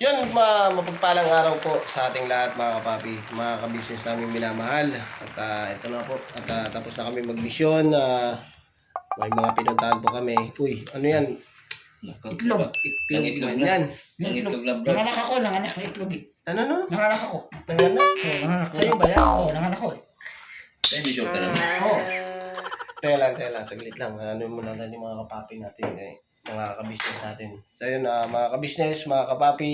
Yun, mapagpalang araw po sa ating lahat mga kapapi, mga kabisnes namin minamahal. At ito na po, at tapos na kami magmisyon. May mga pinuntahan po kami. Uy, ano yan? Itlog. Itlog yan. Itlog lang, bro. Nanganak ako, nanganak ng itlog eh. Ano? Nanganak ako. Nanganak? Oo, nanganak ako. Sa'yo ba yan? Oo, nanganak ako eh. Hindi sure ka naman. Oo. Teka lang, saglit lang. Ano muna natin yung mga kapapi natin, mga kabisnes natin. So yun, mga kabisnes, mga kapapi.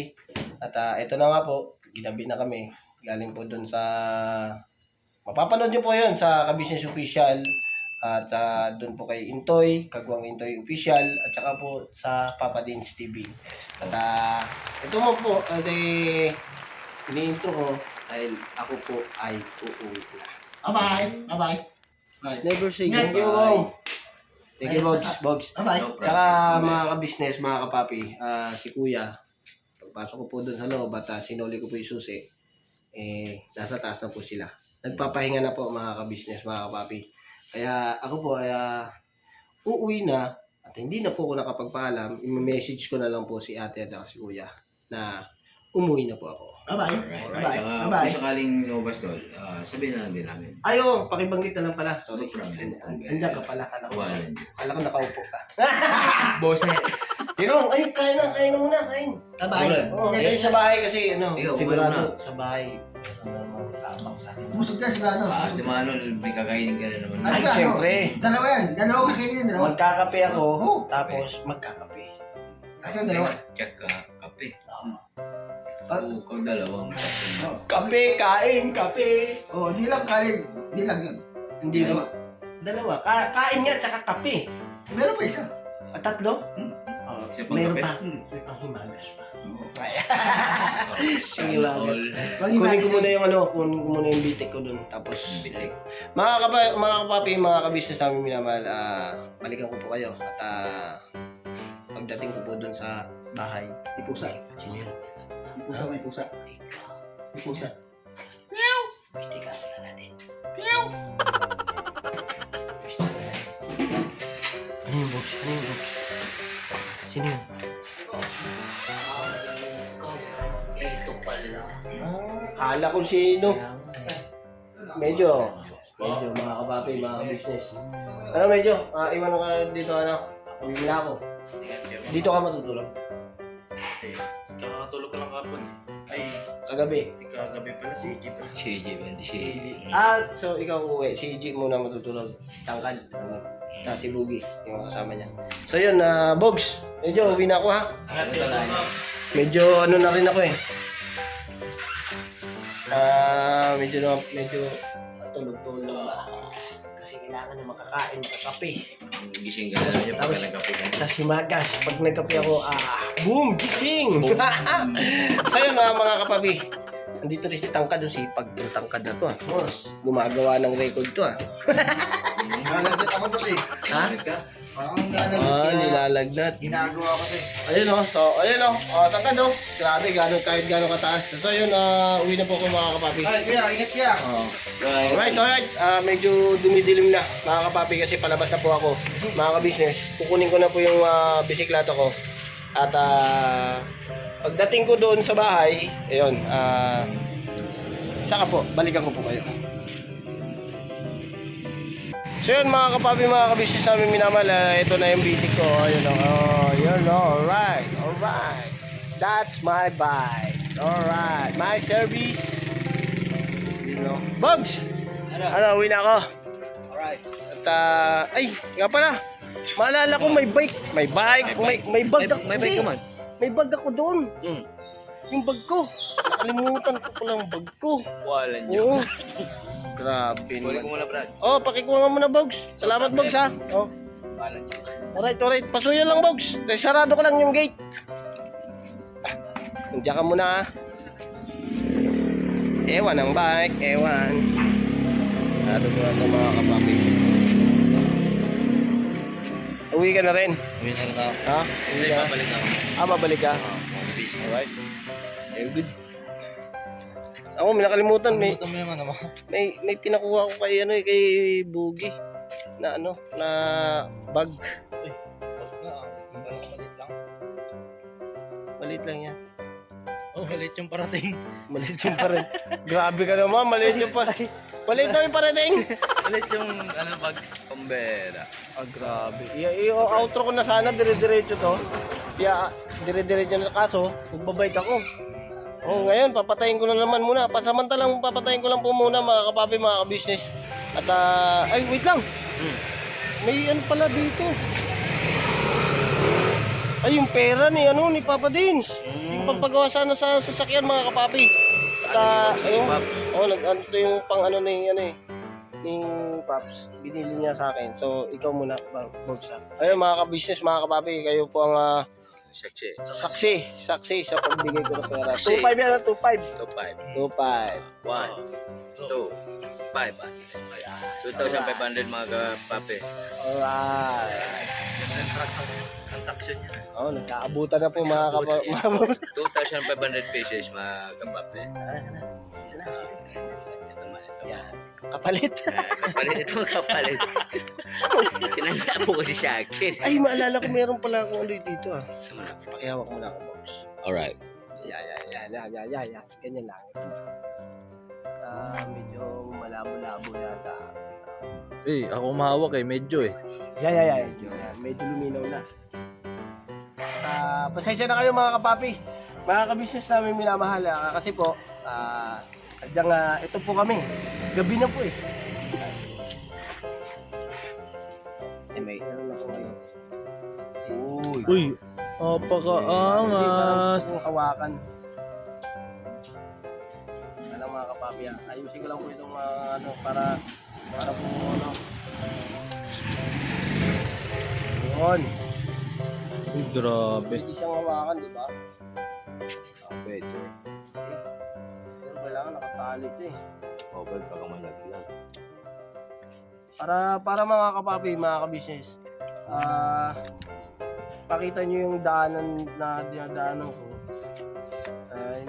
At ito na nga po, ginabi na kami. Galing po dun sa... Mapapanood nyo po yun sa Kabisnes Official. At doon po kay Intoy, Kagwang Intoy Official, at saka po sa Papa Dins TV. At ito mo po, ini-intro ko dahil ako po ay uuwi na. Bye-bye. Bye-bye. Bye. Never say Thank you, Bong. Thank you, Bogs. Bye-bye. No problem. Tsaka mga kabisnes, mga kapapi, si Kuya, pagpasok ko po doon sa loob at sinuli ko po yung susi, nasa taas na po sila. Nagpapahinga na po mga kabisnes, mga kapapi. Kaya ako po ay uuwi na at hindi na po ako nakapagpaalam. I-message ko na lang po si ate at si kuya na umuwi na po ako. Bye-bye. Alright. Tsaka Bye-bye. kung sakaling lumabas doon, sabihin na lang din namin. Ayo, pakibanggit na lang pala. Sorry. No problem. Andiyan ka pala. Wala. Kala ko nakaupo ka. Bose. Sino? Ay, kain na muna, kain. Bye-bye. Oo, sa bahay kasi, Ikaw, sigurado, kumain sa bahay, tabak sa akin. Busog ka sigurado. Di mano, may kakainin ka na naman. Ay, Ay, siyempre. Dalawa yan. Dalawa kakainin yan. Dalawa. Magkakape ako, Oo. tapos magkakape. Kasi yung dalawa. Tsaka kape. Pag- Kung dalawang Kape, kain, kape. Oo, di lang kanin. Di lang yun. Hindi Dalawa. Dalawa. Kain nga, tsaka kape. Meron pa isa. Tatlo? Hmm. Oh, Isa pang meron kape? pa. May pang himagas pa. Oo. Sige, Wagas. Wag Kunin ko imagas muna yung kunin ko muna yung bitik ko dun. Tapos, Bitik. mga kapapi, mga kabisnes namin minamahal, balikan ko po kayo. At pagdating ko po dun sa bahay, May pusa. sino yun? May pusa, may pusa. May pusa. Bitika na natin. Ano yung box? Sino yun? Ito pala. Kala ko sino. Medyo mga kapapi, mga business. Ano medyo? Iwan ka dito uwi na ako. Dito ka matutulog. Kakatulog ka lang kapon. Ay, Kagabi. kagabi pala si Jeep. So ikaw uwi. Si G muna matutulog. Tangkad. Tapos si Boogie, yung kasama niya. So yun, Bogs. Medyo uwi na ako ha. Medyo na rin ako eh. Medyo tulog-tulog ba? Kasi kailangan na makakain, makakape. Gising ka na naman yung pagka nagkape ka. Tapos himagas, pag nagkape ako, boom, gising! So yun mga kapabi, andito rin si Tangkad, yung sipag yung Tangkad na to Boss, gumagawa ng record to Nalagdat ako kasi. Ha? Bakit ka? Parang nalagdat. Nilalagnat. Ginagawa ko kasi. Ayun Tangkad grabe, kahit gano'ng kataas. So yun, uwi na po ako mga kapapi. Ay, kuya, ingat kuya. Alright. Medyo dumidilim na mga kapapi kasi palabas na po ako. Mga kabisnes, kukunin ko na po yung bisikleta ko. At pagdating ko doon sa bahay, ayun, saka po, balikan ko po kayo. So yun mga kapapi, mga kabisnes namin minamahal, ito na yung bitik ko. Ayun, alright. That's my bike. Alright, my service. Bugs! Uwi na ako. Alright. At, ay, nga pala. Maalala ko may bike. May bag ako. May bike ka man. May bag ako doon. Mm. Yung bag ko. Nakalimutan ko pala ang bag ko. Wala Oo. Grabe Kunin naman. ko muna, Brad. Oh, pakikuha nga muna, Bugs. Salamat, Bugs, ha. Oh. Wala niyo. Alright. Pasuyo lang, Bugs. Sarado ko lang yung gate. Nandiyan ka muna, ha. Ewan ang bike. Ewan. Sarado ko lang ito, mga kapapi. Uwi ka na rin. Uwi na rin ako. Ha? Uwi Hindi, ka. babalik ako. Babalik ka. Peace. Alright. Good. Ako, may nakalimutan. Kalimutan mo naman naman. May pinakuha ko kay kay Boogie na na bag. Uy, wag na. Maliit lang. Maliit lang yan. Oh, maliit yung parating. Maliit yung pa rin. Grabe ka naman, maliit yung pa. Maliit na yung parating. Maliit yung bag. Pambera. Ah, grabe. I-outro ko na sana, dire-diretso to. Dire-diretso na kaso, magbabike ako. Oh, ngayon, papatayin ko na naman muna. Pasamantalang papatayin ko lang po muna mga kapapi, mga ka-business. At, ay, wait lang. May ano pala dito. Ay, yung pera ni Papa Dins. Yung pampagawa sana sa sasakyan mga kapapi. At ayun, nag-ano to yung pang ni Paps. Binili niya sa akin. So, ikaw muna, Bogsa. Ayun mga ka-business, mga kapapi, kayo po ang saksi sa pagbigay ko ng pera. 2.5 yan, 2.5. 2.5. 1, 2, 5. 2,500 mga kapapi. Alright. Transaction niya. Oh, nagkaabutan na po mga kapapi. 2,500 pesos mga kapapi. Yan. Kapalit. Kapalit ito, kapalit. Sinanda po kasi sa akin. Ay, maalala ko meron pala akong dito ah. Pakihawak muna ako, boss. Alright. Yan. Ganyan lang. Medyo malabo-labo yata. Ako umahawak medyo Yan. Medyo luminaw na. Pasensya na kayo mga kapapi. Mga kabisnes namin minamahal. Kasi po, sadyang ito po kami. Gabi na po eh. May ano na po kayo. Uy, apakaangas. Hindi, parang hawakan. Alam mga kapapi, ayusin ko lang po itong para po Yun. Uy, grabe. Pwede siyang hawakan, di ba? Pwede. Pero kailangan nakatali ito eh. Pwede baka malaglag. Para mga kapapi, mga kabisnes, pakita nyo yung daanan na dinadaanan ko.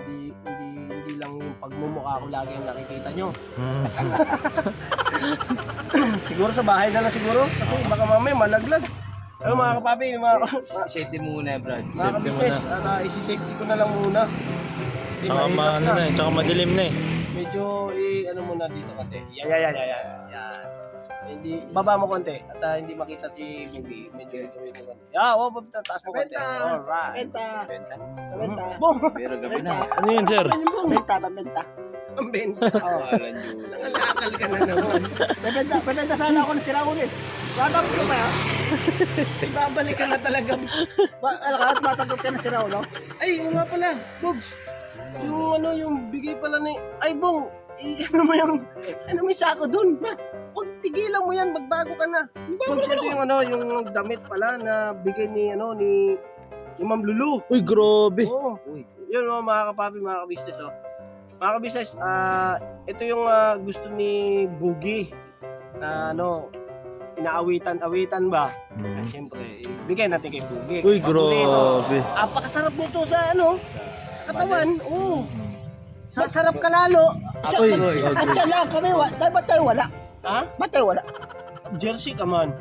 Hindi lang yung pagmumukha ko lagi ang nakikita nyo. Siguro sa bahay na lang siguro, kasi baka mamaya malaglag. Pero mga kapapi, Safety muna, Brad. mga kabisnes, isi-safety ko na lang muna. Kasi mahirap na. Tsaka madilim na Medyo ano muna dito konti. Yan. Hindi baba mo konti at hindi makita si Bibi. Medyo ito yung konti. Taas mo konti. Alright. Benta. Boom. Pero gabi na. Ano yun, sir? Benta. Ang benta. Walan yun. Nangalakal ka na naman. Benta sana ako ng siraulo eh. Batang ko pa ya. Ibabalik ka na talaga. Batang ka na siraulo. Ay, yung nga pala, Bogs. Yung bigay pala ni... Ay, Bong, ano mo yung sako dun? Huwag tigilan mo yan, magbago ka na. Bogs, ito yung damit pala na bigay ni Ma'am Lulu. Uy, grabe. Oo. Yun mga kapapi, mga kabisnes Mga kabisnes, ito yung gusto ni Boogie na inaawitan ba? Siyempre, bigay natin kay Boogie. Uy, grabe. Apakasarap nito sa katawan. Oo. Sasarap ka lalo. Uy, At kailangan kami, ba't tayo wala? Ha? Ba't tayo wala? Jersey ka man.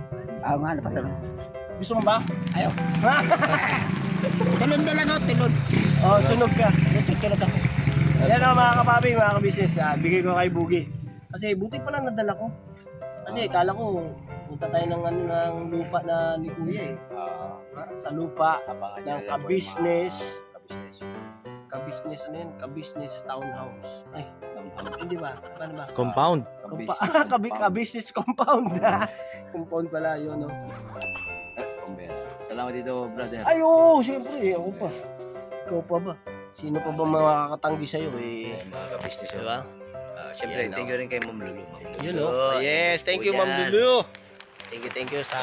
Nga na pala. Gusto mo ba? Ayaw. Tulod talaga, tulod. Oh, sunog ka. Tulod ako. Ayan mga kapapi, mga kabisnes. Bigay ko kay Boogie. Kasi buti pala nadala ko. Kasi kala ko punta tayo ng lupa na ni Kuya eh. Sa lupa ng kabisnes. Kabisnes townhouse. Ay, hindi ba? Paano ba? Compound. Kabisnes compound. Compound pala yun, no? Salamat dito, brother. Ay, oo, siyempre. Ako pa. Ikaw pa ba? Sino pa ba makakatanggi sa'yo eh? Mga ka-business. Diba? Siyempre, Yan, thank you rin kay Ma'am Lulu. Yun, no? Yes, thank you, Ma'am Lulu. Thank you sa...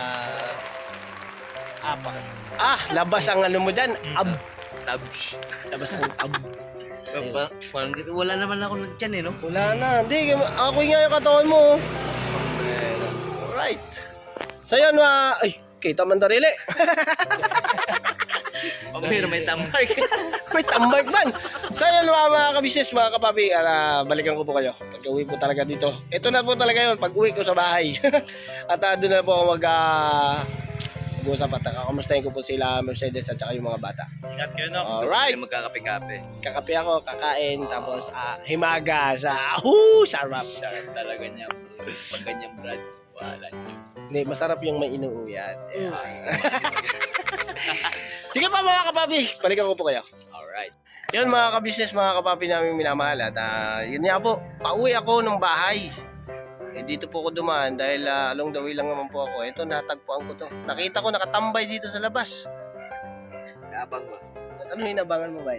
labas ang ano mo dyan. Labas ang Parang wala naman ako dyan no? Wala na. Hindi, ako nga yung katawan mo. Alright. So yan, ay, kita man darili. Pero may tambay. May tambay man. So yan mga kabisnes, mga kapapi, balikan ko po kayo. Pag uwi po talaga dito. Ito na po talaga yun, pag uwi ko sa bahay. At doon na po ako mag-usap at kakamustahin ko po sila Mercedes at saka yung mga bata. Ingat kayo, no? Alright. Magkakape-kape. Kakape ako, kakain, tapos himaga sa sarap. Sarap talaga niya. Pag ganyan, Brad, wala niyo. Hindi, masarap yung may inuuyan. Sige pa mga kapapi, balikan ko po kayo. Alright. Yun mga ka-business, mga kapapi namin minamahal at yun nga po, pauwi ako ng bahay. Dito po ako dumaan dahil along the way lang naman po ako. Ito, natagpuan ko to. Nakita ko nakatambay dito sa labas. Kaabang mo. Ano hinabangan mo ba?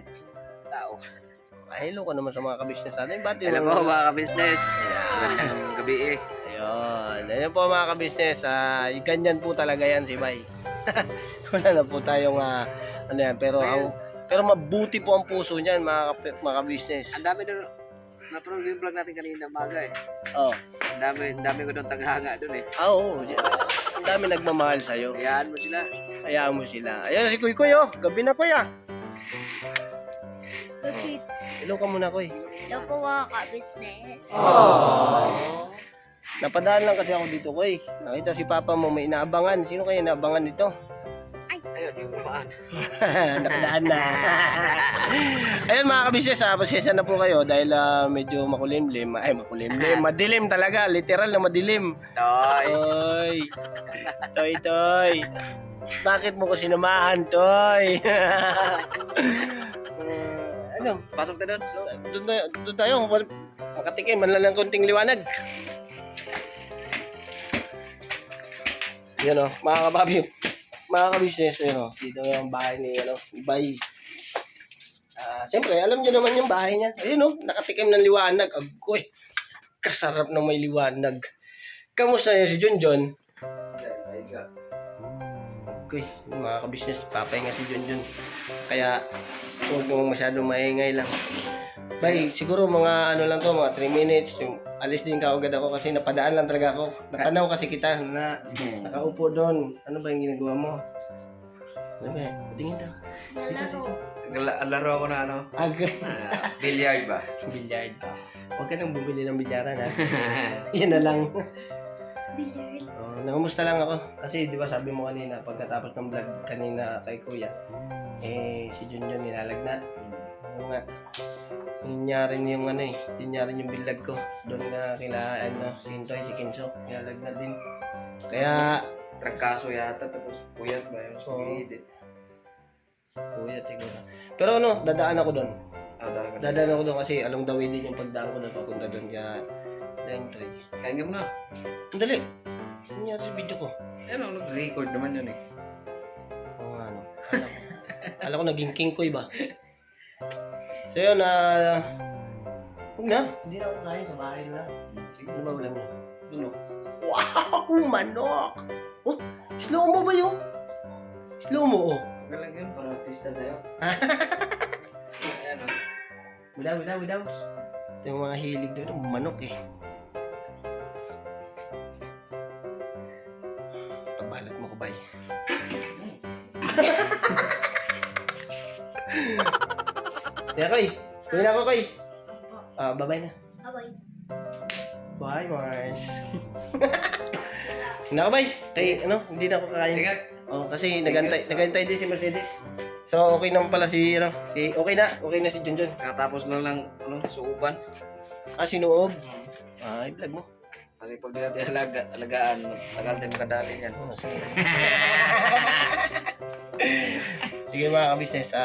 Tao. Hello ka naman sa mga ka-business natin. Bati Alam mo mga ka-business. Magandang gabi eh. Ayun. Ayun po mga ka-business. Ganyan po talaga yan si Bay. Wala na po tayong ano yan. Pero mabuti po ang puso niyan mga ka-business. Ang dami doon. Napanood yung vlog natin kanina umaga eh. Oh. Ang dami ko doon taghanga doon eh. Oo. Ang dami nagmamahal sa'yo. Hayaan mo sila. Hayaan mo sila. Ayun si Kuy Kuy oh. Gabi na Kuy ah. Bakit? Hello ka muna Kuy. Ito po mga ka-business. Napadaan lang kasi ako dito Kuy. Nakita si Papa mo may inaabangan. Sino kaya inaabangan nito? Ayun, yung lumaan. Nakadaan na. Ayun mga kabisnes, pasensya na po kayo dahil medyo makulimlim. Ay, makulimlim. Madilim talaga. Literal na madilim. Toy. Toy. Bakit mo ko sinamahan, Toy? Ano? Pasok tayo doon. Doon tayo. Makatikim. Man lang ng konting liwanag. Yan o, mga kababi. Mga ka-business, dito yung bahay ni Bay. Siyempre, alam niyo naman yung bahay niya. Ayun nakatikim ng liwanag. Agoy, kasarap na may liwanag. Kamusta niya si Junjun? Okay, mga ka-business, papahinga si Junjun. Kaya, huwag naman masyadong maingay lang. Bay, siguro mga lang to, mga 3 minutes. Yung alis din ka agad ako kasi napadaan lang talaga ako. Natanaw kasi kita na nakaupo doon. Ano ba yung ginagawa mo? Ano ba? Tingin daw. Nalaro. Laro ako na ano. Billiard ba? Bilyard. Huwag ka nang bumili ng bilyaran ha. Yan na lang. Billiard. Nangumusta lang ako. Kasi di ba sabi mo kanina, pagkatapos ng vlog kanina kay Kuya, si Junjun nilalagnat. Oo nga. Yun nga rin yung yun nga rin yung bilag ko. Doon nga kila si Hintoy, si Kinso. Nilalagnat din. Kaya, Trangkaso yata tapos puyat ba yung sumidit. Kuya siguro. Pero dadaan ako doon. Dadaan ako doon kasi along the way din yung pagdaan ko na papunta doon kaya Hintoy. Kain ka mo na. Ang dali. Ano nangyari sa video ko? Ano, nag-record naman yun eh. Oo nga Alam ko naging kingkoy ba? So yun, huwag na. Hindi na ako kain sa bahay na. Sige, ano ba ulam mo? Wow! Manok! Oh, slow mo ba yun? Slow mo, oh. Galang yun, para artista tayo. Ano? Wala. Ito yung mga hilig doon, manok eh. Pagbalat mo ko ba eh? Kaya Koy, tuloy na ako Koy. Bye-bye na. Abay. Bye, Mars. Nakabay. Hindi na ako kakain. Ingat. Kasi nagantay din si Mercedes. So, okay naman pala okay na si Junjun. Katapos lang ng suuban. Sinuob. I-vlog mo. Kasi pag di natin alagaan, tagal din makadali yan. Sige. Sige mga ka-business,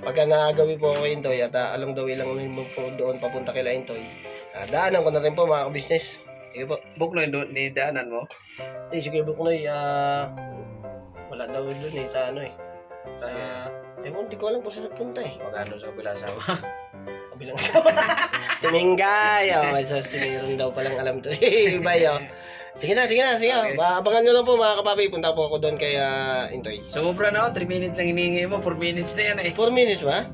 pagka nagawi po ako Intoy at along the way lang mo po doon papunta kay Intoy, daanan ko na rin po mga ka-business. Sige po. Buknoy, ni daanan mo? Sige Buknoy, wala daw doon sa hindi ko alam kung saan punta eh. Magano sa kabila asawa. Kabilang asawa. Tumingay. So, mayroon daw palang alam to. Bye. Sige na. Okay. Abangan nyo lang po mga kapapi. Punta po ako doon kay Intoy. Sobra na 3 minutes lang hinihingi mo, 4 minutes na yan eh. 4 minutes ba?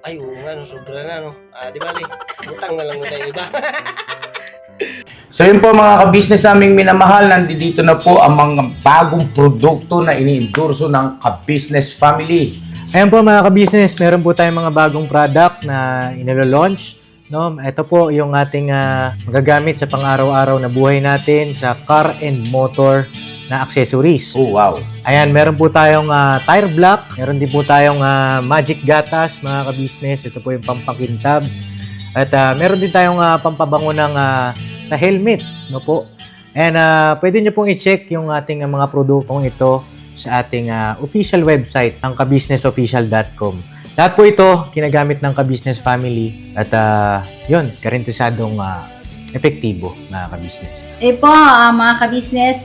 Ay, oo nga, sobra na, di bali. Butang na lang muna yung iba. So yun po mga ka-business naming minamahal, nandito na po ang mga bagong produkto na ini-endorso ng ka-business family. Ayan po mga ka-business, meron po tayong mga bagong product na inilo-launch. No? Ito po yung ating magagamit sa pang-araw-araw na buhay natin sa car and motor na accessories. Oh, wow. Ayan, meron po tayong tire block. Meron din po tayong magic gatas, mga ka-business. Ito po yung pampakintab. At meron din tayong pampabango ng sa helmet, no po. And pwede nyo pong i-check yung ating mga produktong ito sa ating official website, ang kabusinessofficial.com. Lahat po ito, ginagamit ng ka-business family. At yun, karintisadong epektibo, mga ka-business. Po, mga ka-business,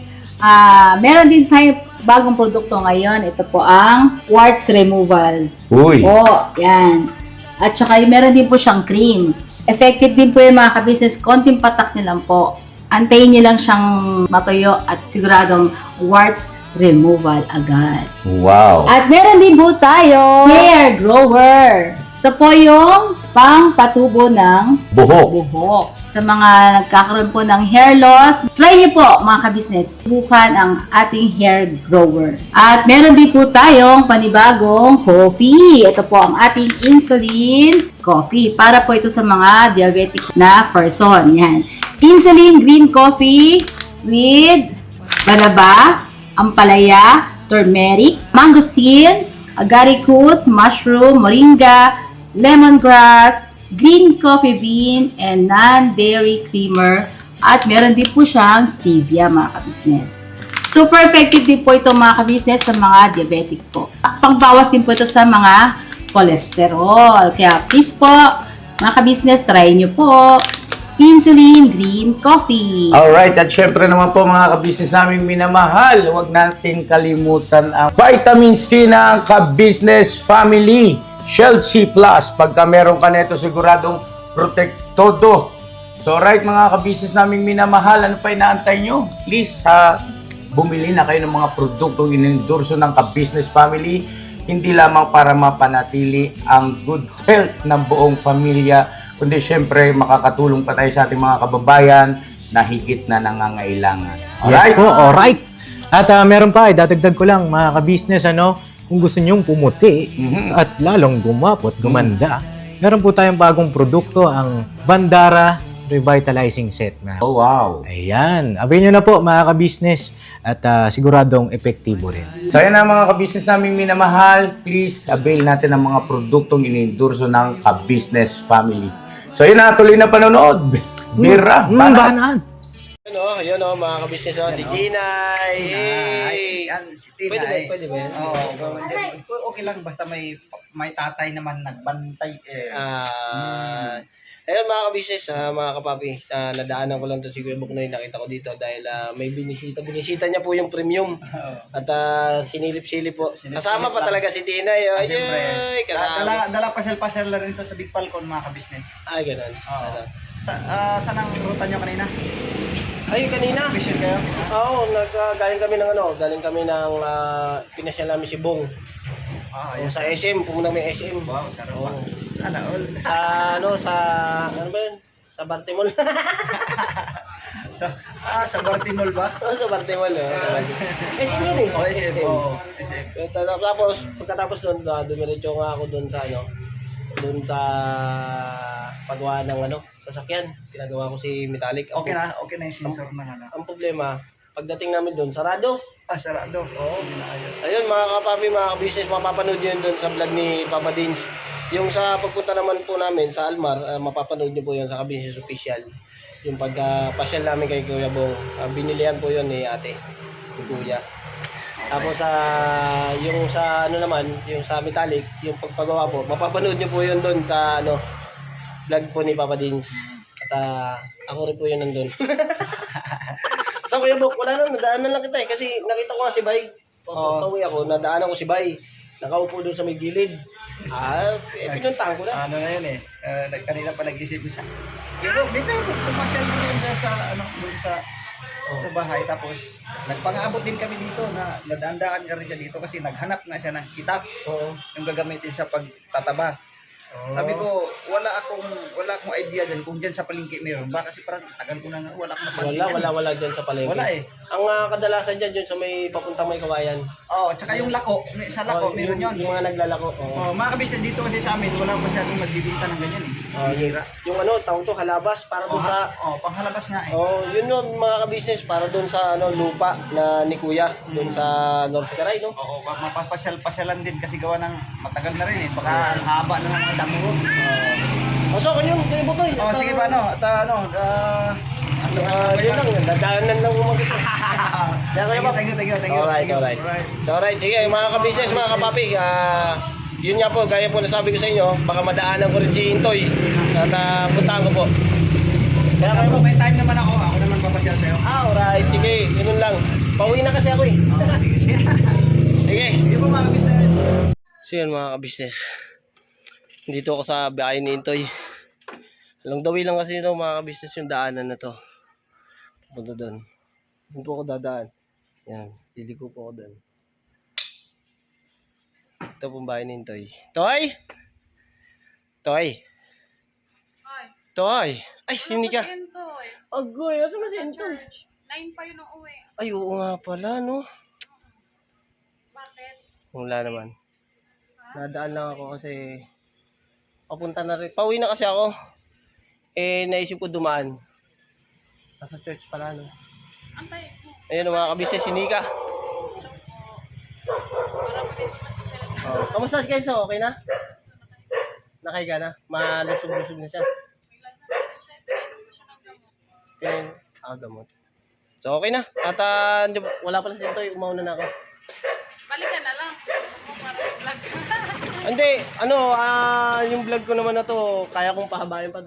meron din tayo bagong produkto ngayon. Ito po ang warts removal. Uy. Po, yan. At saka meron din po siyang cream. Effective din po yung mga ka-business. Konting patak nyo lang po. Antayin nyo lang siyang matuyo at siguradong warts removal agad. Wow. At meron din po tayo hair grower. Ito po yung pang-patubo ng buhok. Sa mga nagkakaroon po ng hair loss, try niyo po mga ka-business, subukan ang ating hair grower. At meron din po tayong panibagong coffee. Ito po ang ating insulin coffee. Para po ito sa mga diabetic na person. Yan. Insulin green coffee with banaba, ampalaya, turmeric, mangosteen, agaricus, mushroom, moringa, lemongrass, green coffee bean, and non-dairy creamer. At meron din po siyang stevia, mga ka-business. Super effective din po ito, mga ka-business, sa mga diabetic po. Pangbawas din po ito sa mga cholesterol. Kaya please po, mga ka-business, try nyo po insulin green coffee. Alright, at syempre naman po mga ka-business naming minamahal, huwag natin kalimutan ang vitamin C ng ka-business family. Shield C+, pagka meron ka nito siguradong protektodo. So right mga ka-business naming minamahal, ano pa inaantay nyo? Please, bumili na kayo ng mga produktong inendorso ng ka-business family, hindi lamang para mapanatili ang good health ng buong pamilya, kundi syempre makakatulong pa tayo sa ating mga kababayan na higit na nangangailangan. Alright? Yes po, alright. At meron pa, dadagdag ko lang, mga ka-business, kung gusto nyong pumuti at lalong gumapot, gumanda, meron po tayong bagong produkto, ang Vandara Revitalizing Set. Oh, wow. Ayan. Avail nyo na po, mga ka-business. At siguradong epektibo rin. So yan na mga ka-business naming minamahal, please avail natin ang mga produktong inendorso ng ka-business family. So yun na, tuloy na panonood. Bira, Banaan. Yun mga ka-business, Titinay. Yan, si Tina. Pwede ba yan? Oo, okay lang, basta may tatay naman nagbantay. Ayun mga ka-business, mga kapapi, nadaanan ko lang to siguro book na yung nakita ko dito dahil may binisita niya po yung premium at sinilip-silip po. Kasama pa talaga si Tinay. Ay, kasama. Dala pasyal-pasyal na rin ito sa Big Falcon, mga ka-business. Ay, ganun. Saan ang ruta nyo kanina? Ay, kanina. Fishing kayo? Oo, galing kami ng pinasyal namin si Bong. Sa SM, pumunta kami SM. Wow, sarap pa. Sana all. Ano ba yun? Sa Bartimol. Sa Bartimol ba? Sa Bartimol. SM yun eh. SM. SM. Tapos, pagkatapos doon, dumiretso nga ako doon sa paggawa ng sasakyan. Pinagawa ko si Metallic. Okay na yung sensor na Ang problema, pagdating namin doon, sarado. Sarado. Oo. Ayun mga kapapi, mga business, mapapanood nyo doon sa vlog ni Papa Dins. Yung sa pagpunta naman po namin sa Almar, mapapanood nyo po yun sa Ka-Business Official. Yung pagpasyal namin kay Kuya Bong, binilihan po yun ni ate, ni Kuya. Tapos yung sa yung sa Metallic, yung pagpagawa po, mapapanood nyo po yun doon sa vlog po ni Papa Dins. At ako rin po yun nandun. Sa Kuya Bok, wala lang, nadaanan lang kita kasi nakita ko nga si Bay. Pauwi ako, nadaanan ko si Bay. Nakaupo doon sa may gilid. Pinuntahan ko na. Ano na yun eh. Kanina pa nag-isip siya. Pero medyo pumasyal mo yun doon sa bahay. Tapos nagpang-abot din kami dito na nadandaan ka rin siya dito kasi naghanap nga siya ng itak. Yung gagamitin sa pagtatabas. Sabi ko, wala akong idea dyan kung dyan sa palengke meron ba kasi parang tagal ko na nga wala akong napansin. Wala dyan sa palengke. Wala eh. Ang kadalasan dyan, yun sa may papuntang may kawayan. Oo, tsaka yung lako. Sa lako, meron yun. Yung mga naglalako. Oh, mga kabisnes dito kasi sa amin, wala masyadong nagbibinta ng ganyan eh. Yung tawag to, halabas, para dun sa... panghalabas nga eh. Yun yun, mga ka-business, para dun sa lupa na ni Kuya, dun sa North Sakaray, no? Oo, mapapasyal-pasyalan din kasi gawa ng matagal na rin eh. Baka ang haba na ng damo. So, yun, kayo ba kayo? Oh, sige ba, Yun lang, dadaanan lang umakit. Thank you. Alright, sige, mga ka-business, mga kapapi, yun nga po, gaya po nasabi ko sa inyo, baka madaanan ko rin si Intoy at puntahan ko po. Kaya kayo May time naman ako naman papasyal sa'yo. alright, sige, yun lang. Pauwi na kasi ako eh. Sige. Sige po mga kabisnes. So yun mga ka-business, dito ako sa bahay ni Intoy. Along the way lang kasi ito mga ka-business yung daanan na to. Punta doon. Doon po ako dadaan. Yan, liliko po ako doon. Ito pong bahay ni Intoy. Toy! Toy! Toy! Ay, hindi ka. Agoy, asa na si Intoy? 9 pa yun ang uwi. Ay, oo nga pala, no? Bakit? Wala naman. Nadaan lang ako kasi papunta na rin. Pauwi na kasi ako. Naisip ko dumaan. Nasa church pala, no? Antay mo. Ayun, mga kabisnes, si Nika. Kamusta si Kenzo? Okay na? Nakay ka na? Malusog-lusog na siya. Okay. Gamot. So, okay na. At wala pala si Intoy. Umauna na ako. Balikan na lang. Hindi, yung vlog ko naman na to, kaya kong pahabayin pa.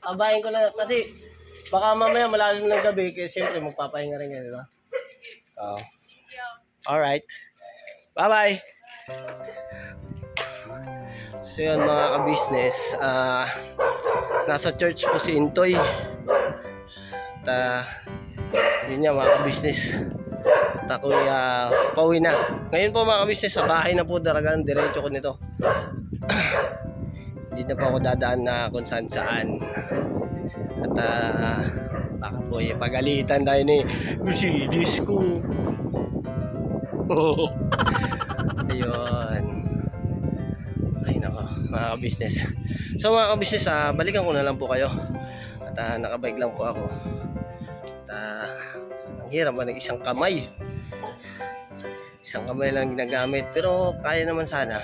Pahabayin ko lang. Kasi, baka mamaya malalim ng gabi, kaya siyempre magpapahinga rin kayo, di ba? Alright. Bye-bye! So yun mga ka-business, nasa church po si Intoy. At yun nga mga ka-business. At ako pauwi na. Ngayon po mga ka-business, sa bahay na po daragan, diretso ko nito. Hindi na po ako dadaan na kung saan. At baka po pagalitan tayo ni Mercedes ko. Ayun. Ay nako, mga ka-business. So mga ka-business, balikan ko na lang po kayo. At nakabike lang po ako. At ang hirap ba ng isang kamay. Isang kamay lang ginagamit. Pero kaya naman sana.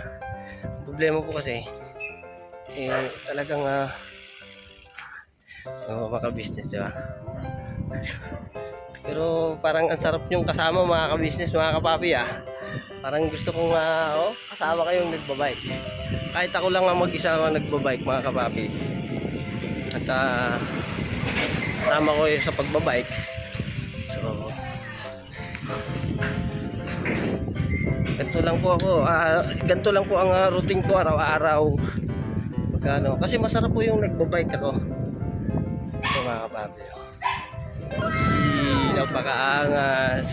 Ang problema po kasi, talagang mga ka-business, diba? Pero parang ang sarap yung kasama mga ka-business, mga kapapi Parang gusto kong kasama kayong nagbabike. Kahit ako lang mag-isa nagbabike mga kapapi. At kasama ko sa pagbabike. So ganito lang po ako. Ganito lang po ang routine ko araw-araw. Kasi masarap po yung nagbabike ako. Ito mga kapapi. Napakaangas.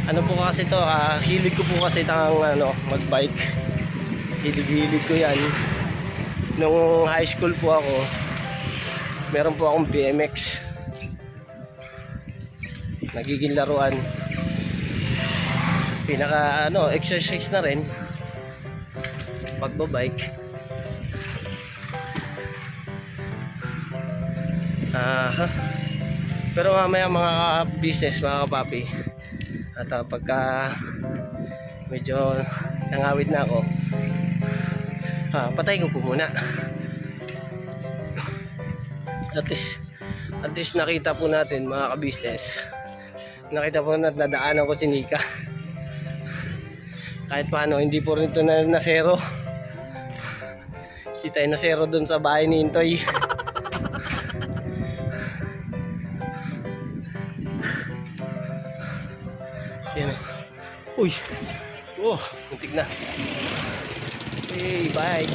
Ano po kasi to, hilig ko po kasi magbike. Hilig ko yan. Nung high school po ako, meron po akong BMX. Nagiging laruan. Pinaka exercise na rin. Pagbabike. Pero mamaya mga business, mga kapapi, at pagka medyo nangawit na ako, patayin ko po muna. At least nakita po natin mga ka-business, nakita po natin nadaanan ko si Nika. Kahit paano hindi po rin ito na zero. Hindi tayo na zero dun sa bahay ni Intoy. Yan. Uy. Oh, muntik na. Hey, bye.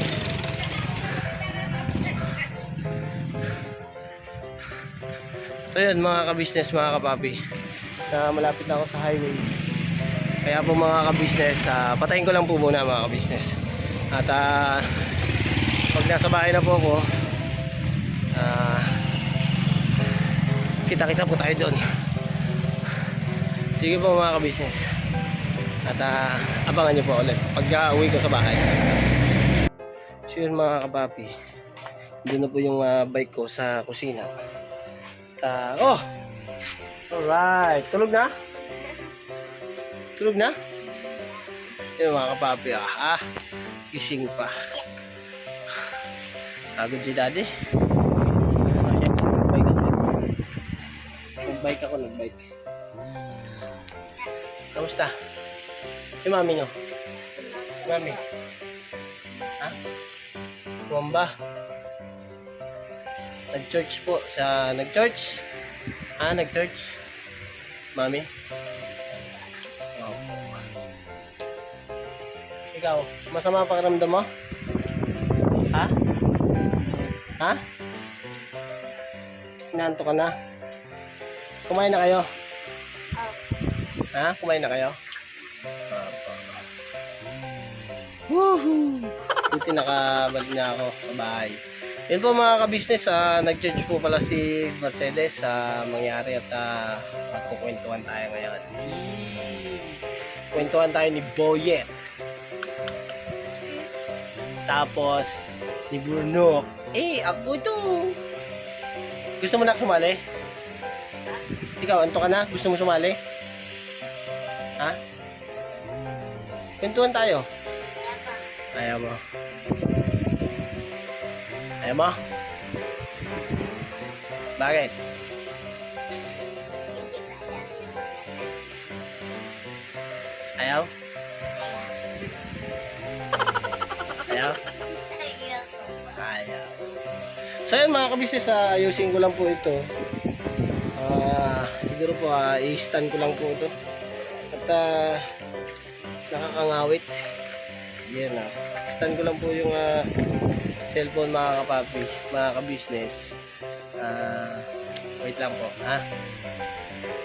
So yan mga ka-business, mga kapapi. Malapit na ako sa highway. Kaya po mga ka-business, patayin ko lang po muna mga ka-business. At pag nasa bahay na po ako, Kita-kita po tayo doon. Sige po mga ka-business. At abangan nyo po ulit pagka uwi ko sa bahay. So yun mga kapapi, doon na po yung bike ko sa kusina. Oh! Alright, tulog na? Tulog na? Yun mga kapapi, gising pa. Pagod si daddy. Nagbike ako. Kamusta? Yung mami nyo? Mami? Ha? Kumamba? Nag-church po. Nag-church? Nag-church? Mami? Oh. Ikaw, masama ang pakiramdam mo? Ha? Ha? Inaanto ka na? Kumain na kayo? Ha? Kumain na kayo? Woohoo! Buti nakabalik na ako sa bahay. Yun po mga ka-business, nag-church po pala si Mercedes sa mangyari at magkukwentuhan tayo ngayon. Kwentuhan tayo ni Boyet. Tapos ni Bruno. Ako ito. Gusto mo na sumali? Ikaw, anto ka na? Gusto mo sumali? Ha? Kwentuhan tayo. Ayaw mo. Ayaw mo? Bakit? Ayaw? Ayaw? Ayaw. So yun mga kabisnes, ayusin ko lang po ito. Siguro po i-stand ko lang po ito. At nakakangawit. Yan stand ko lang po yung cellphone mga kapapi, mga kabisnes. Wait lang po,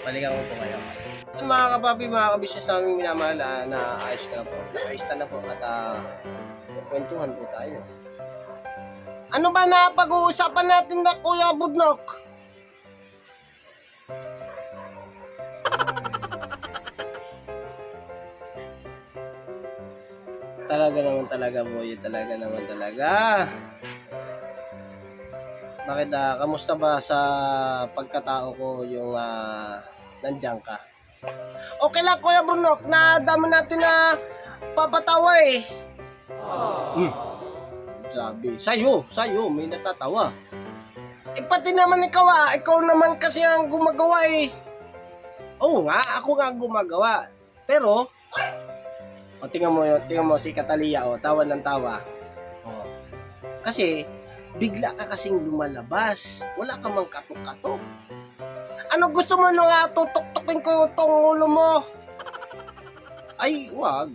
balikan ko po kayo. Mga kapapi, mga kabisnes naming minamahal, na ayos ko na po. Naka-stand na po at kwentuhan po tayo. Ano ba na pag-uusapan natin na Kuya Budnok? Talaga naman talaga, boy. Talaga naman talaga. Bakit, kamusta ba sa pagkatao ko yung nandiyan ka? Okay lang, Kuya Budnok. Dami natin na papatawa eh. Grabe. Sa'yo, may natatawa. Pati naman ikaw ikaw naman kasi ang gumagawa eh. Oo nga, ako nga ang gumagawa. Pero, tingnan mo si Catalia, tawa ng tawa. Kasi, bigla ka kasing lumalabas. Wala ka mang katok-katok. Ano gusto mo nung tutok-tokin ko itong ulo mo? Ay, wag.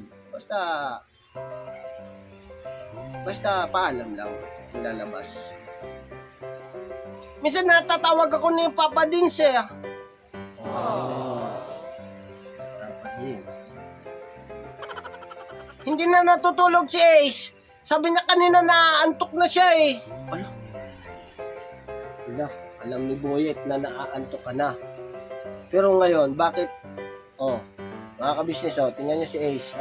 Basta paalam lang, lalabas. Minsan natatawag ako ni Papa Dins eh. Papa Dins. Hindi na natutulog si Ace. Sabi niya kanina na antok na siya eh. Alam ni Boyet na naaantok ka na. Pero ngayon, bakit? Mga kabisnes, tingnan niyo si Ace.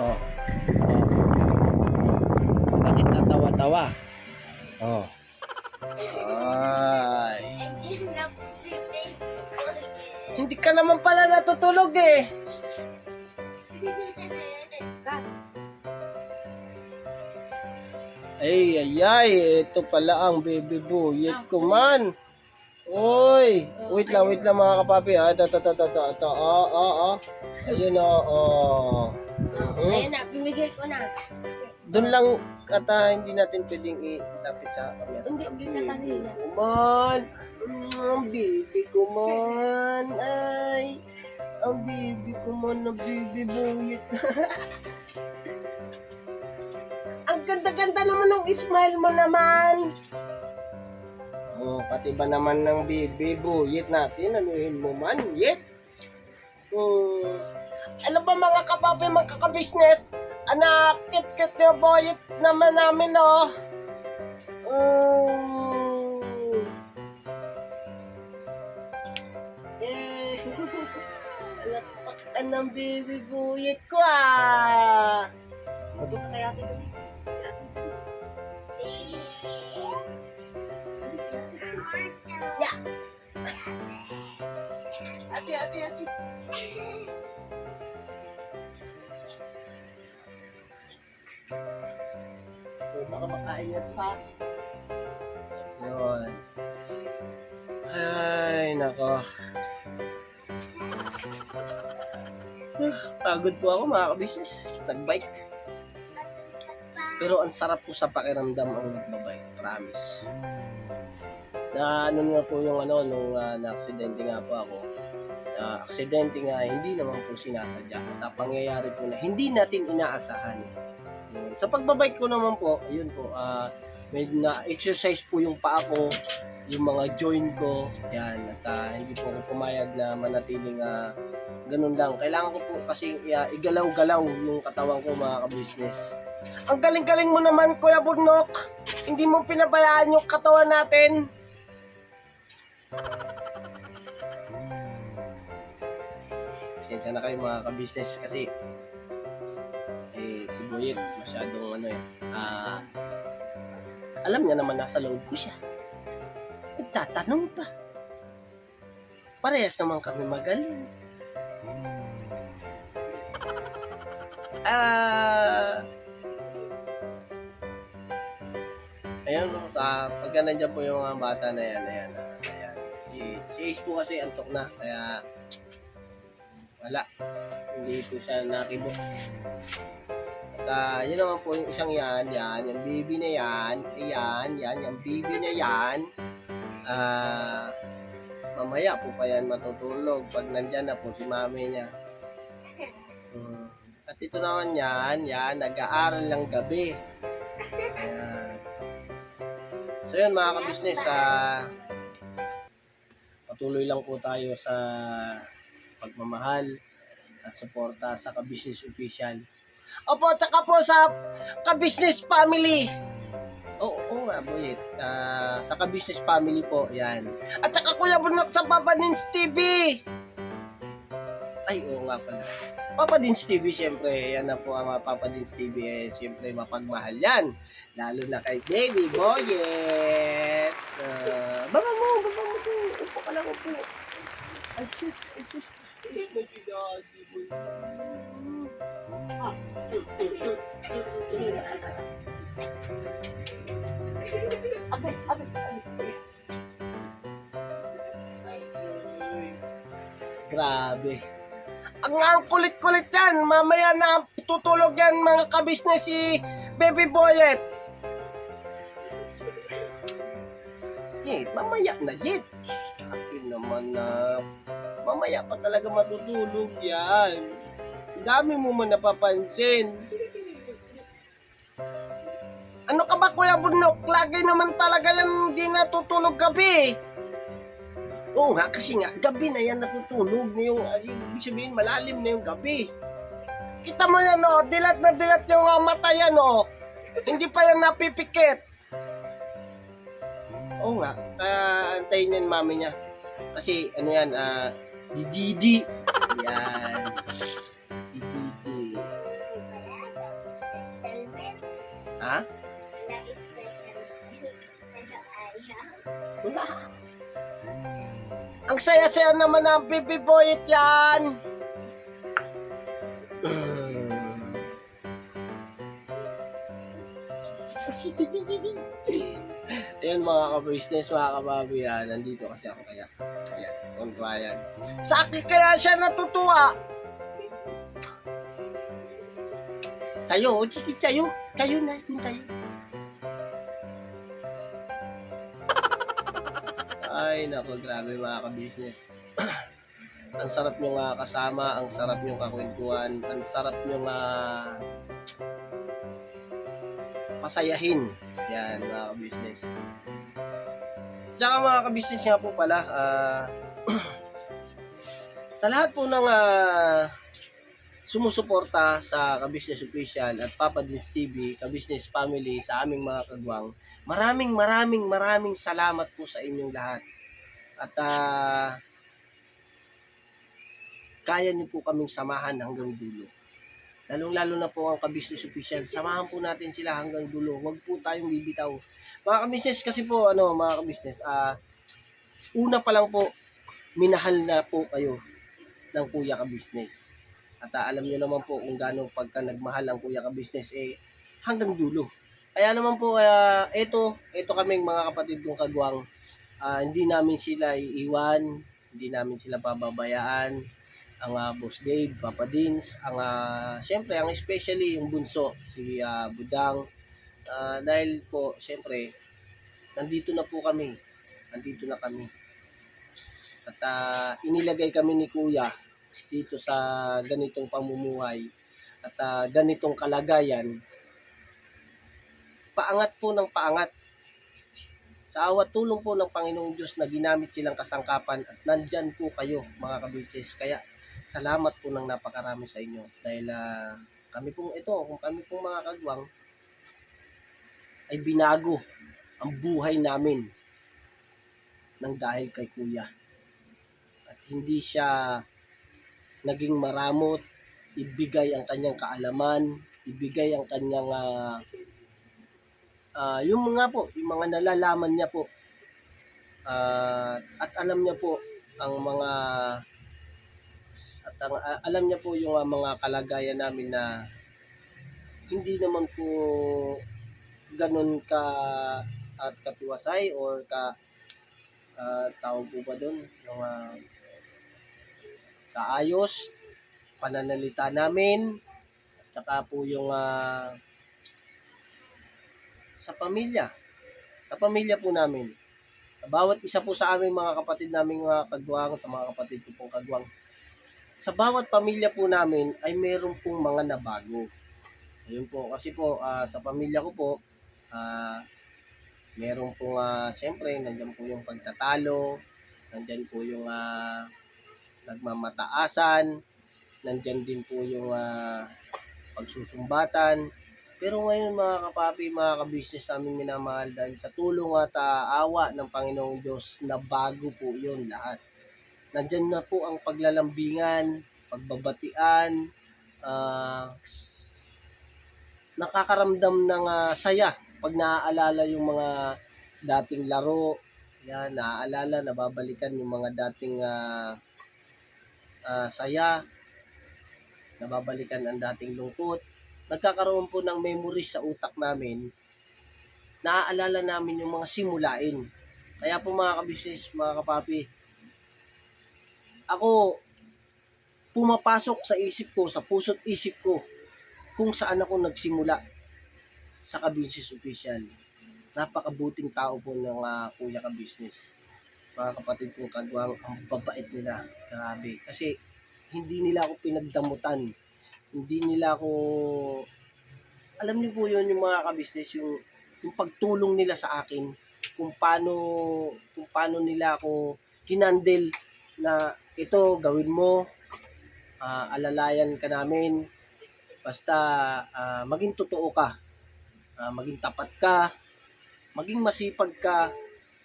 Bakit tatawa-tawa? Ay. Hindi ka naman pala natutulog eh. Ay, ito pala ang baby Boyet ko man. Oy, wait lang mga kapapi. Ito. Ayun Ayun na, bimigay ko na. Doon lang hindi natin pwedeng ilapit sa camera. Hindi ka kanina. Man, ang baby ko man. Ay, ang baby ko man na baby Boyet. Ang ganda-ganda naman ng smile mo naman. Pati ba naman ng baby Boyet natin, anuhin mo man, yet? Alam ba mga kapapi, mga kakabisnes, anak, kit-kit na Boyet naman namin, Yan ang baby buyet ko ah. Doon ka kaya ate. Yeah. Ate. Baka makain yan pa. Yun. Ay, nako. Pagod po ako mga kabisnes. Nag-bike. Pero ang sarap po sa pakiramdam ang nagbabike. Promise. Na ano nga po yung nung na-aksidente nga po ako. Aksidente nga, hindi naman po sinasadya. At pangyayari po na hindi natin inaasahan. Yun. Sa pagbabike ko naman po, ayun po, may na-exercise po yung paa ko, yung mga joint ko, yan, at hindi po ako pumayag na manatiling ganun lang. Kailangan ko po kasi igalaw-galaw yung katawan ko mga ka-business. Ang galing-galing mo naman, Kuya Bunok. Hindi mo pinabayaan yung katawan natin. Pasensya na kayo mga ka-business kasi si Boyet masyadong alam niya naman nasa loob ko siya. Nagtatanong pa. Parehas naman kami magaling. Ayun, pag nandiyan po yung mga bata na yan. Si Ace po kasi antok na, kaya wala. Hindi po siya nakibok. At yun naman po yung isang yan, yung baby na yan, yung baby na yan. Mamaya po pa yan matutulog pag nandyan na po si mami niya. At ito naman yan, nag-aaral lang gabi. Ayan. So yun mga ka-business, patuloy lang po tayo sa pagmamahal at suporta sa ka-business official. Opo, tsaka po sa ka-business family. Oo nga, Boyet. Sa ka-business family po, yan. At tsaka Kuya Bunok sa Papa Dins TV. Ay, oo nga pala. Papa Dins TV, syempre, yan na po ang Papa Dins TV. Syempre, mapagmahal yan. Lalo na kay Baby Boyet. Baba mo. Upo ka lang, upo. Ay, sus. Grabe. Ang kulit-kulit yan. Mamaya na tutulog yan mga kabisnes si Baby Boyet. Mamaya na yet. Akin naman na mamaya pa talaga matutulog yan. Dami mo man napapansin. Ano ka ba Kuya Bunok? Lagi naman talaga yan hindi natutulog gabi. Oo nga, kasi nga, gabi na yan natutulog. Ibig sabihin, malalim na yung gabi. Kita mo yan, dilat na dilat yung mata yan, Hindi pa yan napipikit. Oo nga, antayin yan mami niya. Kasi, dididi. Yan. Dididi. Ha? Wala. Ang saya-saya naman ng Baby Boyet yan. Ayan mga ka-business, mga kababi yan. Nandito kasi ako kaya. Ayan, kontra yan. Sa akin kaya siya natutuwa. Sayo, chiki, sayo. Kayo na, yung tayo. Ay, naku, grabe mga ka-business. Ang sarap nyo nga kasama, ang sarap nyo kakwentuhan, ang sarap nyo nga pasayahin. Yan, mga ka-business. Tsaka mga ka-business nga po pala, sa lahat po ng sumusuporta sa ka-business official at Papa Dins TV, ka-business family, sa aming mga kagwang, maraming salamat po sa inyong lahat. At kaya niyo po kaming samahan hanggang dulo. Lalong-lalo na po ang ka-business official, samahan po natin sila hanggang dulo. Huwag po tayong bibitaw. Mga ka-business kasi po, mga ka-business, una pa lang po, minahal na po kayo ng Kuya Ka-Business. At alam niyo naman po kung gaano pagka nagmahal ang Kuya Ka-Business, hanggang dulo. Kaya naman po, ito kaming mga kapatid kong kagwang, hindi namin sila iiwan, hindi namin sila pababayaan. Ang Boss Dave, Papa Dins, siyempre, ang especially yung bunso, si Budang. Dahil po, siyempre, nandito na kami. At inilagay kami ni Kuya dito sa ganitong pamumuhay at ganitong kalagayan. Paangat po ng paangat. Sa awat tulong po ng Panginoong Diyos na ginamit silang kasangkapan at nandyan po kayo mga kabitches. Kaya salamat po ng napakarami sa inyo. Dahil kami pong mga kagwang ay binago ang buhay namin ng dahil kay Kuya. At hindi siya naging maramot, ibigay ang kanyang kaalaman, ibigay ang kanyang yung mga nalalaman niya po. At alam niya po ang mga alam niya po yung mga kalagayan namin na hindi naman po ganun at katiwasay or tawag po ba doon yung kaayos pananalita namin at saka po yung sa pamilya po namin, sa bawat isa po sa aming mga kapatid naming mga kagwang, sa mga kapatid ko pong kagwang, sa bawat pamilya po namin ay meron pong mga nabago. Ayun po, kasi po sa pamilya ko po, meron pong siyempre, nandiyan po yung pagtatalo, nandiyan po yung nagmamataasan, nandiyan din po yung pagsusumbatan. Pero ngayon mga kapapi, mga ka-business namin minamahal, dahil sa tulong at awa ng Panginoong Diyos, na bago po yun lahat. Nandyan na po ang paglalambingan, pagbabatian, nakakaramdam ng saya pag naaalala yung mga dating laro, yan, naaalala, nababalikan yung mga dating saya, nababalikan ang dating lungkot. Nagkakaroon po ng memories sa utak namin, naaalala namin yung mga simulain. Kaya po mga ka-business, mga kapapi, ako, pumapasok sa isip ko, sa puso't isip ko, kung saan ako nagsimula sa Ka-Business Official. Napakabuting tao po ng Kuya Ka-Business. Mga kapatid kong kagwang, ang babait nila. Grabe. Kasi hindi nila ako pinagdamutan. Hindi nila ako, alam niyo po yun yung mga ka-business, yung pagtulong nila sa akin, kung paano nila ako kinandel na ito, gawin mo, alalayan ka namin, basta maging totoo ka, maging tapat ka, maging masipag ka,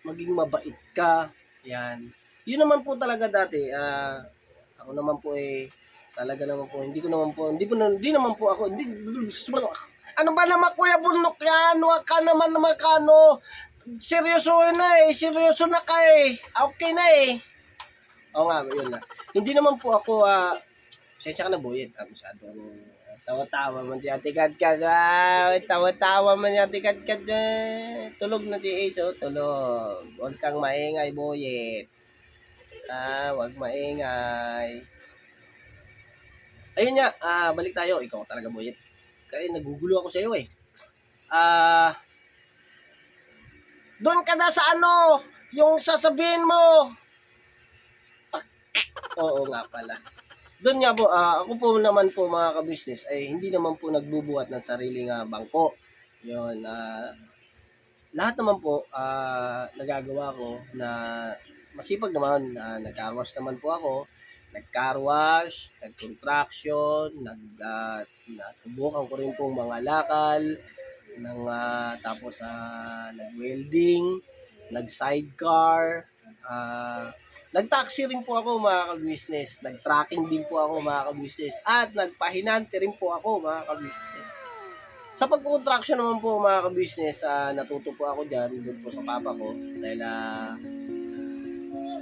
maging mabait ka, yan. Yun naman po talaga dati, ako naman po talaga naman po, hindi naman po ako, ano ba naman Kuya Bunok yan, wag ka naman makano, seryoso na ka okay na Oo nga, yun na. Hindi naman po ako, sensya ka na Boyet, masyado tawa-tawa man si Ate Kadkad, tawa-tawa man si Ate Kadkad, tulog na si Ace, tulog, huwag kang maingay Boyet, huwag maingay. Ayun nga, balik tayo. Ikaw talaga, Boyet. Kaya nagugulo ako sa iyo doon ka na sa yung sasabihin mo. Oo nga pala. Doon nga po, ako po naman po mga ka-business, ay hindi naman po nagbubuhat ng sariling bangko. Yun, lahat naman po nagagawa ko na masipag naman. Nag-carwash naman po ako. Nag-carwash, nag-contraction, nasubukan ko rin pong mga lakal, tapos nag-welding, nag-sidecar, nag-taxi rin po ako mga ka-business. Nag-tracking din po ako mga ka-business. At nagpahinante rin po ako mga ka-business. Sa pag-contraction naman po mga ka-business, natuto po ako dyan, doon po sa papa ko. Dahil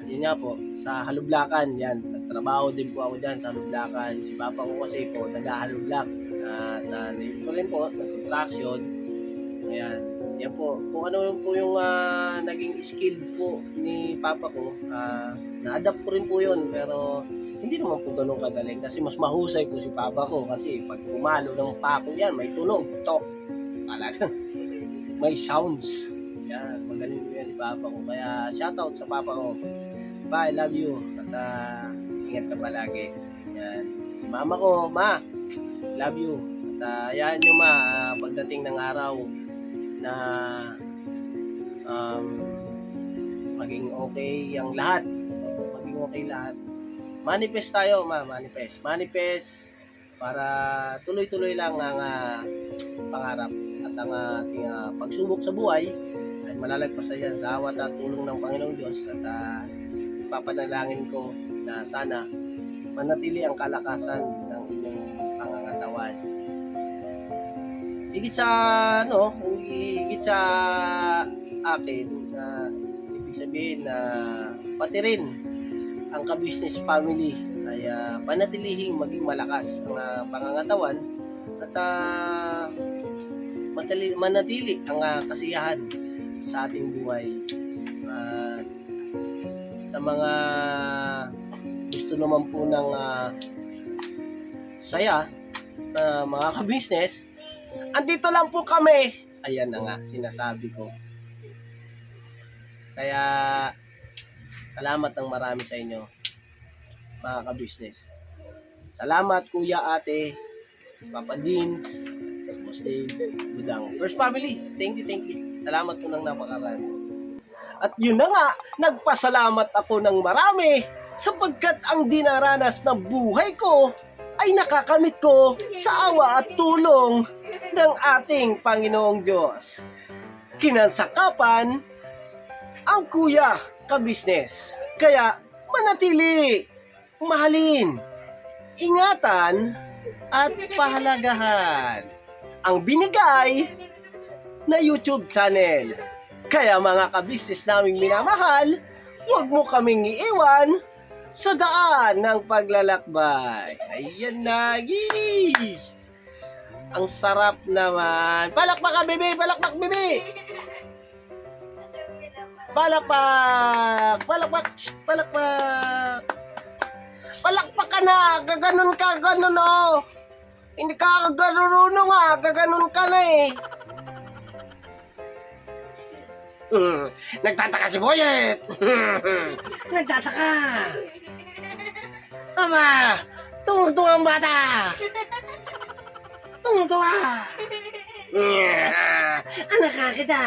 yun nga po, sa halublakan, yan. Nagtrabaho din po ako dyan sa halublakan. Si papa ko kasi po, nag-halublak. At yun po rin po, nag-contraction. Ayan. Yan po, kung ano po yung naging skill po ni papa ko, na-adapt ko rin po yun. Pero hindi naman po ganun kagaling kasi mas mahusay po si papa ko kasi pag pumalo ng pako yan, may tunog, tok, talaga. May sounds. Yan, magaling po yan si papa ko. Kaya shoutout sa papa ko. Pa, I love you. At ingat ka palagi. Yan. Mama ko, ma, love you. At yan nyo ma, pagdating ng araw na maging okay ang lahat. Maging okay lahat. Manifest tayo, ma, manifest. Manifest para tuloy-tuloy lang ang pangarap at ang ating pagsubok sa buhay ay malalagpasan yan sa awat at tulong ng Panginoong Diyos at ipapanalangin ko na sana manatili ang kalakasan ng inyong pangangatawan. Higit sa akin na ibig sabihin na pati rin ang ka-business family ay panatilihing maging malakas ang pangangatawan at manatili ang kasiyahan sa ating buhay. At sa mga gusto naman po ng saya na mga ka-business, andito lang po kami. Ayan na nga, sinasabi ko. Kaya salamat ng marami sa inyo, mga ka-business. Salamat, Kuya, Ate, Papa Dins, Boss Dave, Budang. First Family, thank you. Salamat po ng napakarami. At yun na nga, nagpasalamat ako ng marami sapagkat ang dinaranas na buhay ko ay nakakamit ko sa awa at tulong ng ating Panginoong Diyos. Kinansakapan ang Kuya ka-business. Kaya manatili, mahalin, ingatan, at pahalagahan ang binigay na YouTube channel. Kaya mga ka-business naming minamahal, huwag mo kaming iiwan sa daan ng paglalakbay. Ayan na, yee! Ang sarap naman. Palakpak ka, bebe! Palakpak, bebe! Palakpak! Palakpak! Palakpak! Palakpak ka na! Gaganon ka, ganon oh! Hindi ka ganuruno nga, gaganon ka na eh! Nagtataka si Boyet! Nagtataka! Ama! Tungtunga ang bata! Tungtunga! Anak ka kita!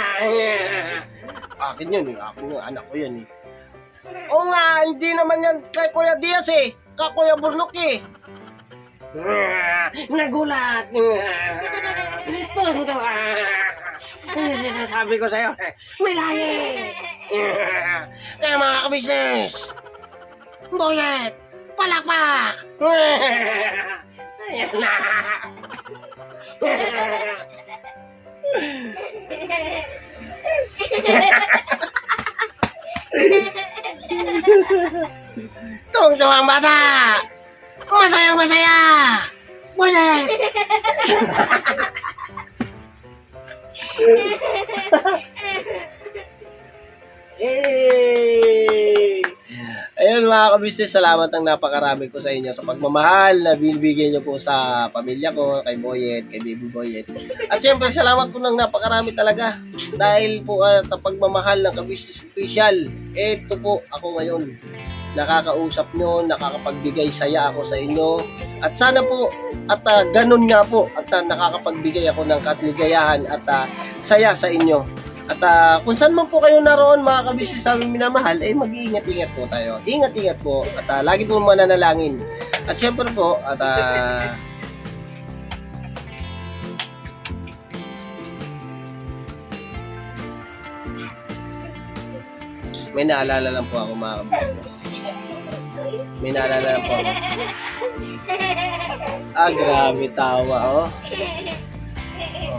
Akin yun eh. Akin yun. Anak ko yun eh. Oo nga, hindi naman yan kay Kuya Diaz eh. Kay Kuya Burnok eh. Nagulat! Tungtunga! Sabi ko sa'yo, may lahi! Kaya mga ka-business, Boyet, palakpak! Ayan na! Tungtong ang bata! Masayang masaya! Boyet! Ayun mga ka-business, salamat ng napakarami ko sa inyo sa pagmamahal na binibigay nyo po sa pamilya ko, kay Boyet, kay Baby Boyet. At syempre salamat po ng napakarami talaga dahil po sa pagmamahal ng ka-business official. Ito po ako ngayon, nakakausap nyo, nakakapagbigay saya ako sa inyo. At sana po, at ganun nga po, at nakakapagbigay ako ng kaligayahan at saya sa inyo. At kung saan man po kayo naroon mga ka-business namin minamahal, mag-iingat-ingat po tayo. Ingat-ingat po at lagi po mananalangin. At syempre po, at may naalala lang po ako mga ka-business. May naalala lang po ako. Grabe tawa, oh.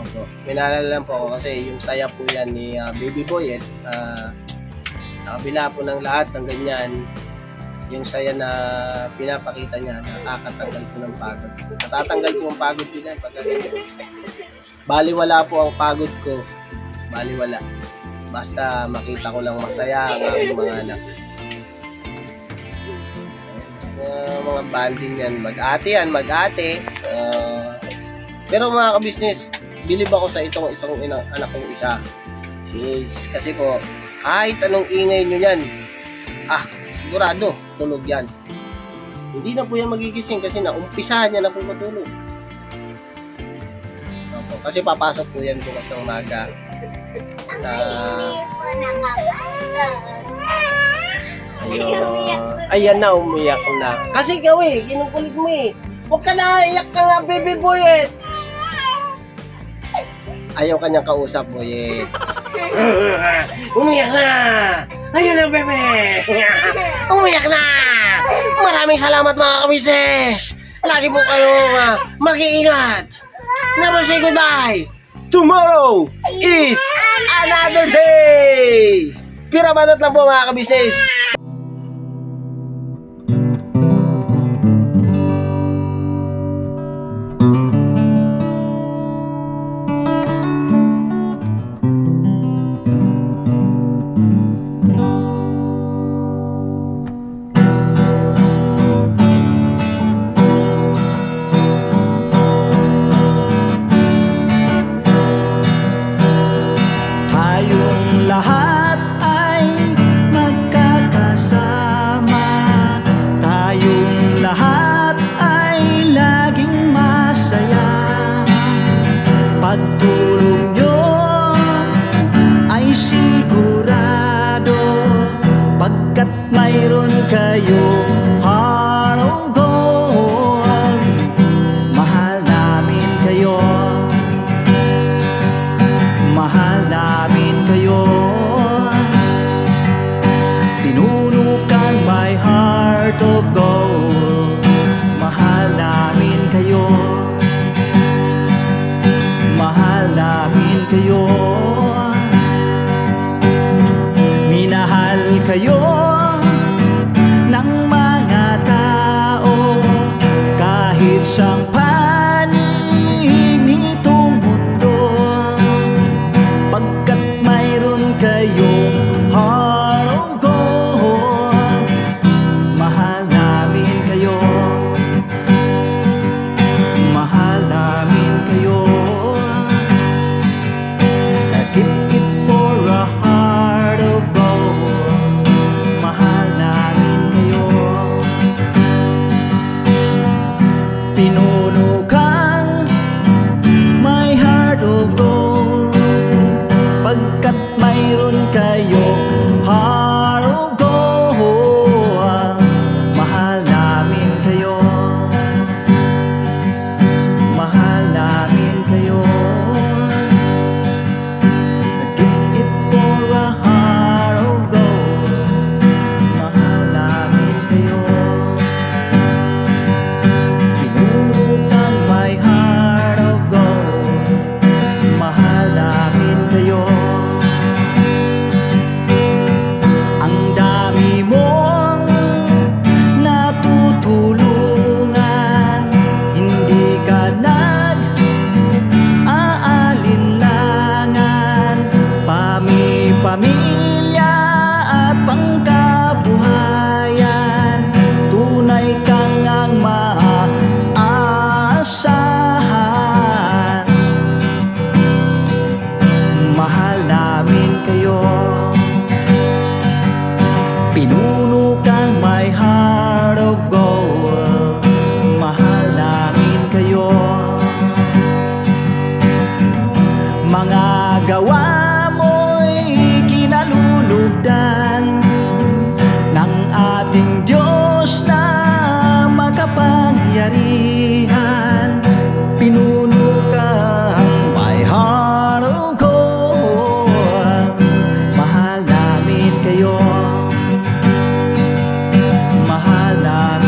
Opo. May naalala lang po ako kasi yung saya po yan ni Baby Boy. Sa kabila po ng lahat ng ganyan, yung saya na pinapakita niya, nakakatanggal po ng pagod. Natatanggal po ang pagod ko yan. Baliwala po ang pagod ko. Baliwala. Basta makita ko lang masaya ang aking mga anak. Mga banding yan, mag-ate. Pero mga kabisnes, bilib ako sa isang anak kong isa. Si Ace. Kasi po, kahit anong ingay nyo yan, sigurado, tulog yan. Hindi na po yan magigising kasi naumpisahan niya na po matulog. Kasi papasok po yan bukas ng umaga. Ayan na, umiyak na. Kasi ikaw kinukulit mo Huwag ka na, iyak ka nga, Baby Boyet. Ayaw kanyang kausap, Boyet. Umiyak na! Ayun na, bebe! Umiyak na! Maraming salamat mga kamises! Lagi po kayo mag-iingat! Never say goodbye! Tomorrow is another day! Piramanat lang po mga kabisnes! Tayong lahat ay magkakasama. Tayong lahat ay laging masaya. Pagtulong nyo ay sigurado, pagkat mayroon kayo heart of gold. Mahal namin kayo. Mahal namin kayo. Pinunukan my heart of gold. Mahal namin kayo. Mahal namin kayo. Minahal kayo ng mga tao kahit sang panig nitong mundo, pagkat mayroon kayong heart of gold. Mahal namin kayo. Mahal namin kayo. Keep it for a heart of gold. Mahal namin kayo. Pinunukan my heart of gold, pagkat mayroon kayo heart of gold. Mahal namin kayo. Mahal namin kayo. Keep it for a heart of gold. Mahal namin kayo. Pinunukan my heart of gold. Mahal namin kayo. Ang dami mong natutulungan, hindi ka nag-aalinlangan. Pamilya at pangkabuhayan, tunay kang ang maaasahan. Mahal namin kayo. Pinunukan my heart of gold. Mahal namin kayo. Mga gawa mo'y kinalulugdan ng ating Diyos na makapangyarihan. Pinunukan my heart of gold. Mahal namin kayo. Mahal namin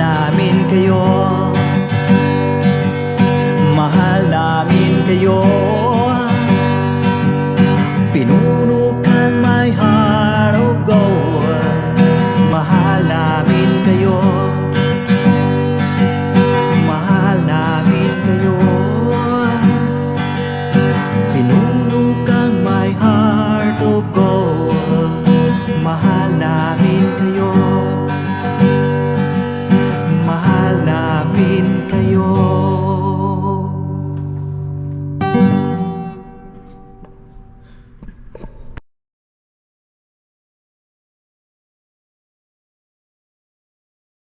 namin kayo. Mahal namin kayo.